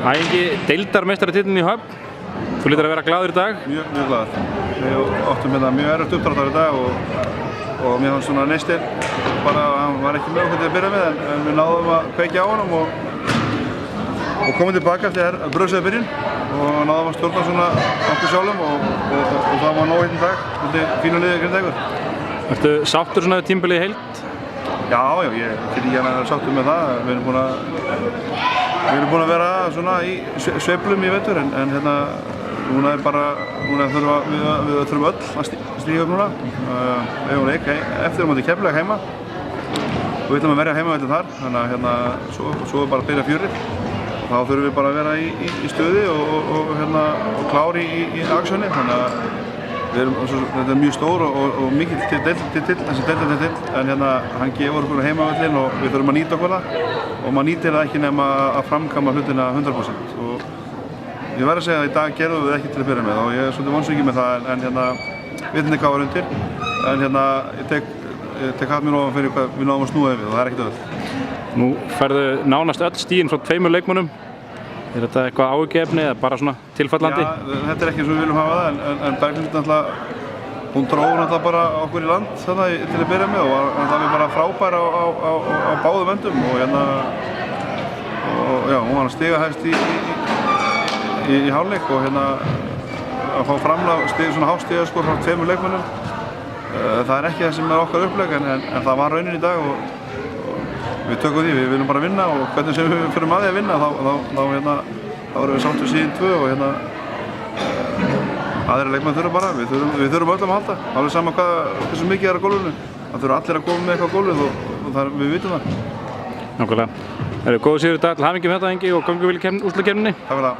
Ægingi, deildarmeistaratitillinn í Höfn. Þú lítur að vera glaður í dag? Mjög glaður. Við áttum hérna mjög erfitt uppdráttar í dag og mér fannst svona Neistil bara, hann var ekki með okkur til að byrja með en við náðum að kveikja á honum og komum tilbaka eftir bröðsöðu byrjun og náðum að stjórna svona okkur sjálfum og það var nóg einn dag, þetta fínu liði Grindavíkur. Ertu sáttur svona við tímabilið í heild? Já, ég get ekki að vera sáttur með það. Við erum búin að vera svona í sveiflum í vetur en hérna núna við þurfum öll að stíga upp núna. Við höfum leik eftir móti Keflavík heima og við ætlum að verja heimavöllinn þar, þannig að hérna svo er bara að byrja fjörið. Þá þurfum við bara að vera í stöði og klári í aksjóni, þannig að þetta er mjög stór og mikill titill, þessi deildartitill, en hérna hann gefur okkur heimavöllinn og við þurfum að nýta okkur það og maður nýtir það ekki nema að framkvæma hlutina 100%. Og ég verð að segja að í dag gerðum við ekki til að byrja með og ég er svolítið vonsvikinn með það en hérna við veitum hvað var undir, en hérna ég tek hatt mér ofan fyrir hvað við náðum að snúa yfir og það er ekkert auðvelt. Nú færðu nánast öll stigin frá 2 leikmönnum. Er þetta eitthvað áhyggjuefni eða bara svona tilfallandi? Já, þetta er ekki eins og við viljum hafa það en Berglind náttúrulega, hún dróð náttúrulega bara okkur í land þarna til að byrja með og það var bara frábær á báðum endum og hérna hún var að stiga hægst í hálfleik og hérna að fá framlag svona hástigaskor frá 2 leikmönnum. Það er ekki það sem er okkar upplegg en það var raunin í dag og við tökum því, við viljum bara vinna og hvernig sem við fyrir að því að vinna þá erum við sáttir síðan 2 og hérna aðrir leikmenn þurfa bara, við þurfum öll að halda, alveg sama hversu mikið er á gólfinu. Það þurfa allir að koma með eitthvað á gólfið og við vitum það. Nákvæmlega. Það eru góð sigur í dag, til hamingju með þetta Ægingi og gangi vel í úrslitakeppninni. Takk fyrir það.